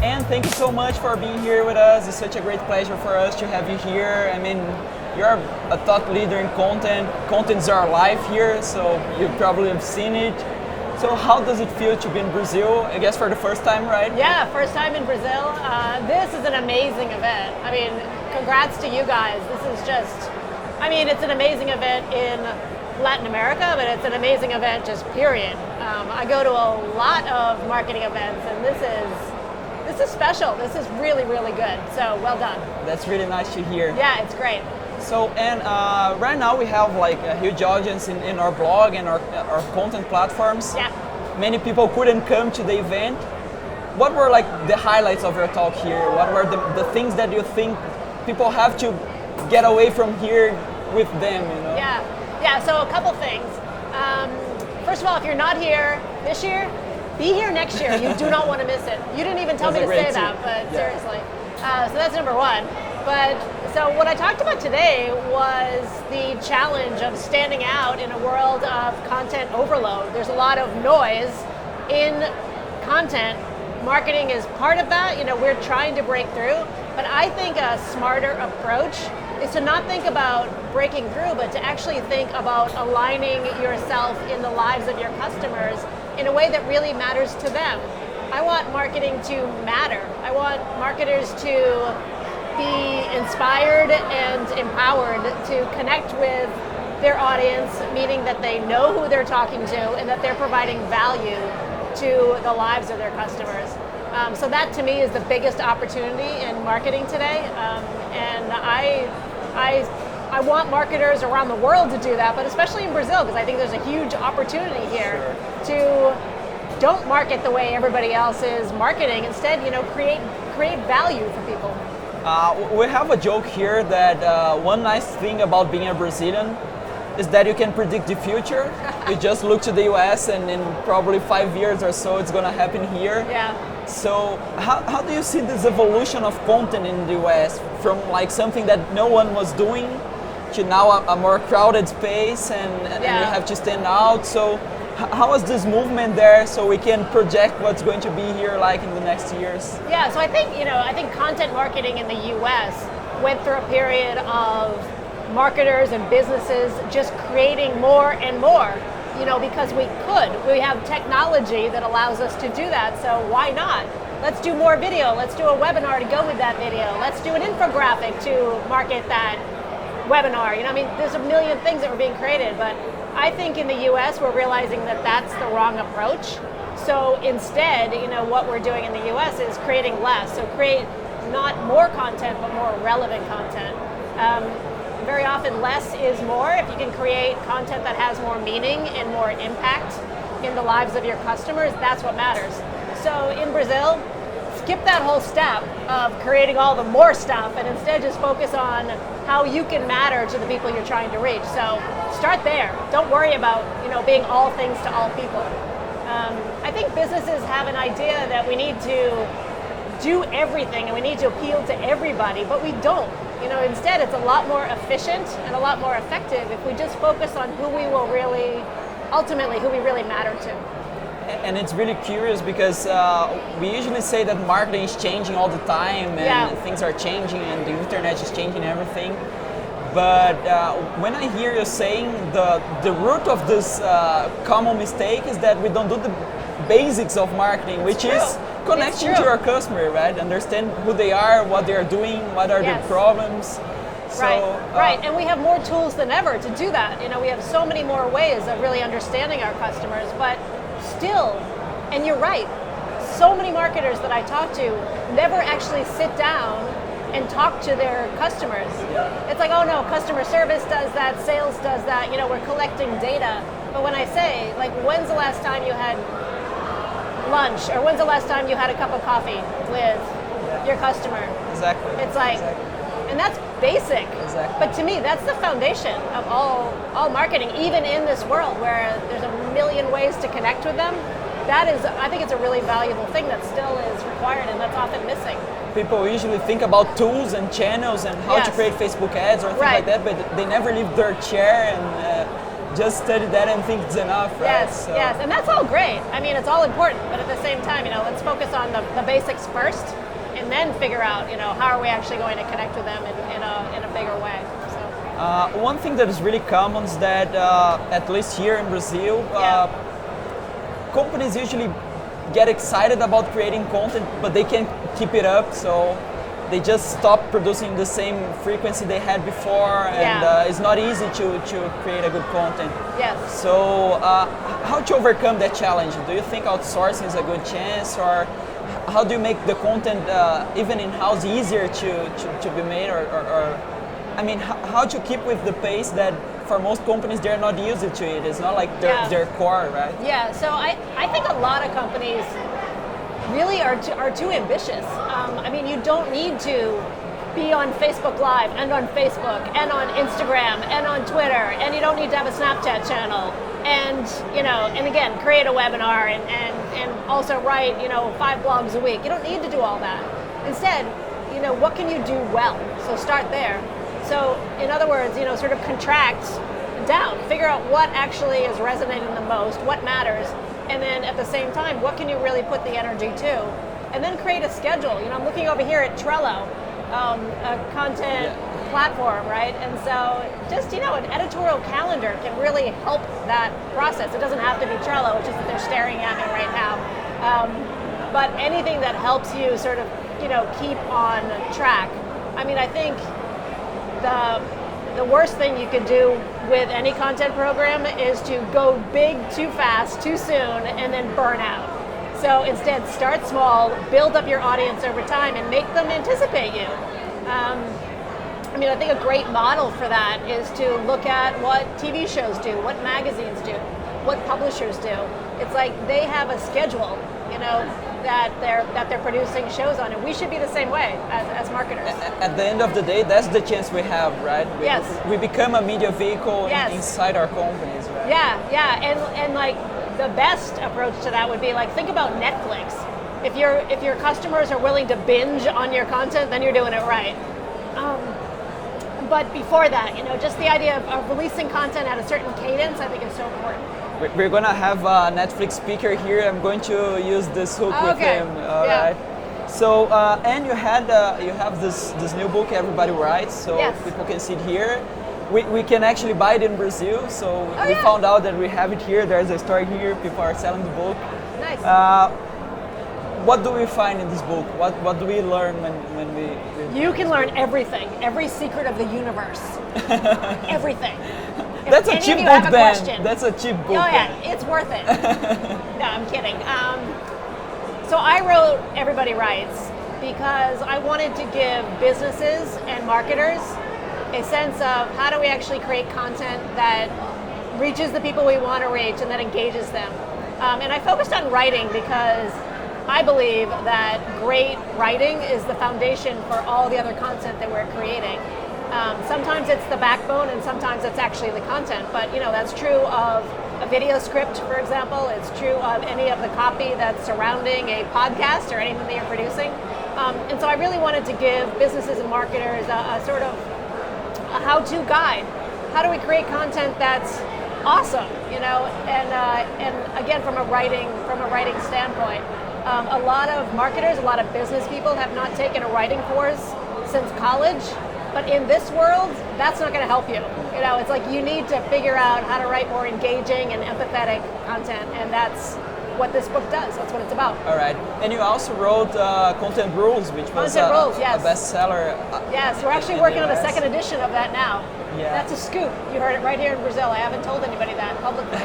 And thank you so much for being here with us. It's such a great pleasure for us to have you here. I mean, you're a thought leader in content. Content's our life here, so you probably have seen it. So how does it feel to be in Brazil? I guess for the first time, right? Yeah, first time in Brazil. This is an amazing event. I mean, congrats to you guys. This is just, I mean, it's an amazing event in Latin America, but it's an amazing event just period. I go to a lot of marketing events, and this is special. This is really, really good. So well done. That's really nice to hear. Yeah, it's great. So, and right now we have like a huge audience in our blog and our content platforms. Yeah. Many people couldn't come to the event. What were like the highlights of your talk here? What were the things that you think people have to get away from here with them, you know? Yeah, so a couple things. First of all, if you're not here this year, be here next year. You do not want to miss it. You didn't even tell me to say that, but seriously. So that's number one. But so what I talked about today was the challenge of standing out in a world of content overload. There's a lot of noise in content. Marketing is part of that. You know, we're trying to break through. But I think a smarter approach is to not think about breaking through, but to actually think about aligning yourself in the lives of your customers in a way that really matters to them. I want marketing to matter. I want marketers to be inspired and empowered to connect with their audience, meaning that they know who they're talking to and that they're providing value to the lives of their customers. So that to me is the biggest opportunity in marketing today. And I want marketers around the world to do that, but especially in Brazil, because I think there's a huge opportunity here to don't market the way everybody else is marketing. Instead, you know, create value for people. We have a joke here that one nice thing about being a Brazilian is that you can predict the future. You just look to the US and in probably 5 years or so it's gonna happen here. Yeah. So how do you see this evolution of content in the US from like something that no one was doing to now a more crowded space and you have to stand out? So how is this movement there so we can project what's going to be here like in the next years? Yeah, so I think content marketing in the US went through a period of marketers and businesses just creating more and more, you know, because we could. We have technology that allows us to do that, so why not? Let's do more video, let's do a webinar to go with that video, let's do an infographic to market that webinar. You know, I mean, there's a million things that were being created, but I think in the US we're realizing that that's the wrong approach. So instead, you know, what we're doing in the US is creating less. So create not more content, but more relevant content. Very often less is more. If you can create content that has more meaning and more impact in the lives of your customers, that's what matters. So in Brazil, skip that whole step of creating all the more stuff and instead just focus on how you can matter to the people you're trying to reach. So start there. Don't worry about, you know, being all things to all people. I think businesses have an idea that we need to do everything and we need to appeal to everybody, but we don't. You know, instead it's a lot more efficient and a lot more effective if we just focus on who we will really, ultimately who we really matter to. And it's really curious because we usually say that marketing is changing all the time and things are changing and the internet is changing everything. But when I hear you saying the root of this common mistake is that we don't do the basics of marketing, which is connecting to your customer, right? Understand who they are, what they are doing, what are their problems. So, right, and we have more tools than ever to do that. You know, we have so many more ways of really understanding our customers, but still, and you're right, so many marketers that I talk to never actually sit down and talk to their customers. It's like, oh no, customer service does that, sales does that, you know, we're collecting data. But when I say, like, when's the last time you had lunch, or when's the last time you had a cup of coffee with your customer? Exactly. It's like, and that's basic. Exactly. But to me, that's the foundation of all marketing, even in this world where there's a million ways to connect with them. That is, I think it's a really valuable thing that still is required and that's often missing. People usually think about tools and channels and how to create Facebook ads or things like that, but they never leave their chair and just study that and think it's enough, right? Yes, yes, and that's all great. I mean, it's all important, but at the same time, let's focus on the basics first, and then figure out, how are we actually going to connect with them in a bigger way. So. One thing that is really common is that, at least here in Brazil, companies usually get excited about creating content, but they can't keep it up, so they just stop producing the same frequency they had before, and it's not easy to create a good content. Yes. So how to overcome that challenge? Do you think outsourcing is a good chance, or how do you make the content even in-house easier to be made, or I mean, how to keep with the pace that for most companies they're not used to it? It's not like their core, right? Yeah, so I think a lot of companies really are too ambitious. I mean, you don't need to be on Facebook Live and on Facebook and on Instagram and on Twitter, and you don't need to have a Snapchat channel, and and again, create a webinar and also write 5 blogs a week. You don't need to do all that. Instead, what can you do well? So start there. So in other words, sort of contract down, figure out what actually is resonating the most, what matters, and then at the same time, what can you really put the energy to? And then create a schedule. I'm looking over here at Trello, a content platform, right? And so just, an editorial calendar can really help that process. It doesn't have to be Trello, which is that they're staring at me right now. But anything that helps you sort of, keep on track. I mean, I think the worst thing you could do with any content program is to go big too fast, too soon, and then burn out. So instead, start small, build up your audience over time, and make them anticipate you. I think a great model for that is to look at what TV shows do, what magazines do, what publishers do. It's like they have a schedule, that they're producing shows on, and we should be the same way as marketers. At the end of the day, that's the chance we have, right? We become a media vehicle inside our companies, right? Yeah, and like the best approach to that would be like, think about Netflix. If your customers are willing to binge on your content, then you're doing it right. But before that, just the idea of releasing content at a certain cadence, I think is so important. We're gonna have a Netflix speaker here. I'm going to use this hook with him. All right. So, and you have this new book, Everybody Writes. So people can see it here. We can actually buy it in Brazil. So we found out that we have it here. There's a store here. People are selling the book. Nice. What do we find in this book? What do we learn when we You can learn everything, every secret of the universe, everything. That's a cheap book, then. That's a cheap book. Oh yeah, it's worth it. No, I'm kidding. So I wrote Everybody Writes because I wanted to give businesses and marketers a sense of how do we actually create content that reaches the people we want to reach and that engages them. And I focused on writing because I believe that great writing is the foundation for all the other content that we're creating. Sometimes it's the backbone and sometimes it's actually the content, but that's true of a video script, for example. It's true of any of the copy that's surrounding a podcast or anything that you're producing. And so I really wanted to give businesses and marketers a sort of a how-to guide. How do we create content that's awesome, and again, from a writing standpoint. A lot of marketers, a lot of business people have not taken a writing course since college. But in this world, that's not going to help you. It's like you need to figure out how to write more engaging and empathetic content, and that's what this book does. That's what it's about. All right. And you also wrote Content Rules, which was a bestseller. Yes, we're actually working on a second edition of that now. Yeah. That's a scoop. You heard it right here in Brazil. I haven't told anybody that publicly.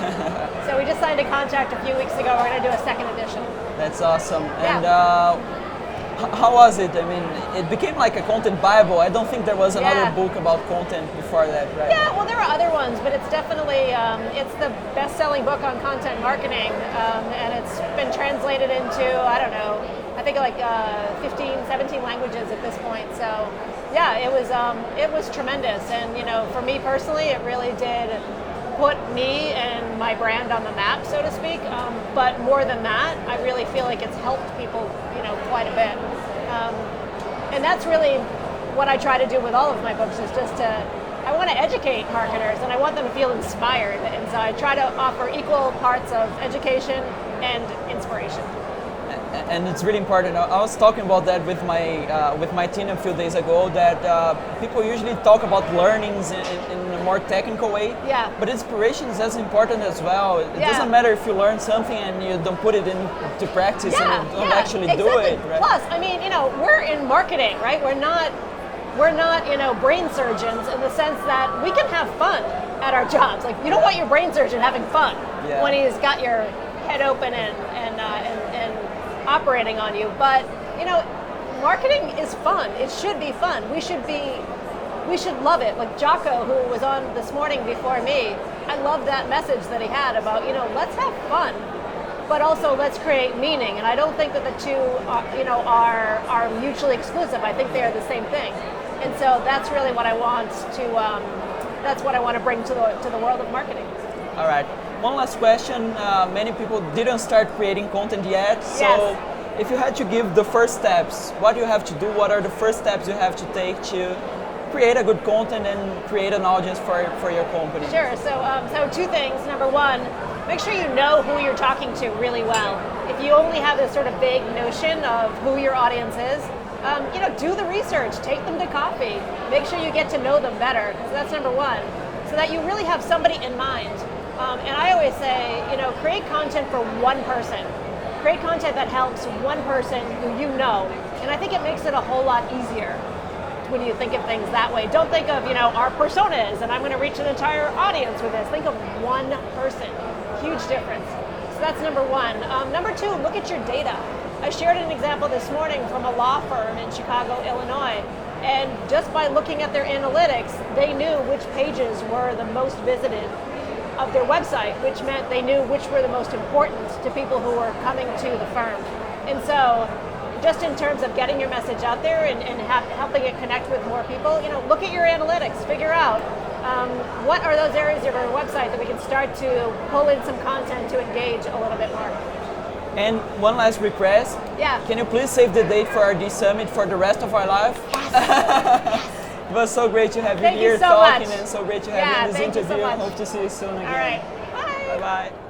So we just signed a contract a few weeks ago. We're going to do a second edition. That's awesome. And how was it? I mean, it became like a content Bible. I don't think there was another book about content before that, right? Yeah, well, there are other ones, but it's definitely, it's the best-selling book on content marketing, and it's been translated into, I think like 15, 17 languages at this point. So, yeah, it was tremendous. And, for me personally, it really did put me and my brand on the map, so to speak. But more than that, I really feel like it's helped people, quite a bit. And that's really what I try to do with all of my books, is just to I want to educate marketers and I want them to feel inspired. And so I try to offer equal parts of education and inspiration. And it's really important. I was talking about that with my team a few days ago. That people usually talk about learnings in a more technical way. Yeah. But inspiration is as important as well. It doesn't matter if you learn something and you don't put it into practice and you don't actually do it. Right? Plus, I mean, we're in marketing, right? We're not brain surgeons in the sense that we can have fun at our jobs. Like, you don't want your brain surgeon having fun when he's got your head open and operating on you. But marketing is fun. It should be fun. We should love it. Like Jocko, who was on this morning before me, I love that message that he had about let's have fun, but also let's create meaning. And I don't think that the two are mutually exclusive. I think they are the same thing. And so that's really what I want to bring to the world of marketing. All right. One last question. Many people didn't start creating content yet. So if you had to give the first steps, what do you have to do? What are the first steps you have to take to create a good content and create an audience for your company? Sure. So two things. Number one, make sure you know who you're talking to really well. If you only have this sort of vague notion of who your audience is, do the research, take them to coffee, make sure you get to know them better. So that's number one, so that you really have somebody in mind. And I always say, create content for one person. Create content that helps one person who you know. And I think it makes it a whole lot easier when you think of things that way. Don't think of, our personas and I'm going to reach an entire audience with this. Think of one person. Huge difference. So that's number one. Number two, look at your data. I shared an example this morning from a law firm in Chicago, Illinois. And just by looking at their analytics, they knew which pages were the most visited of their website, which meant they knew which were the most important to people who were coming to the firm. And so just in terms of getting your message out there and helping it connect with more people, look at your analytics, figure out what are those areas of our website that we can start to pull in some content to engage a little bit more. And one last request. Yeah. Can you please save the date for our D Summit for the rest of our life? Yes. It was so great to have you Thank here you so talking much. and so great to have you in this interview. So I hope to see you soon again. All right. Bye. Bye-bye.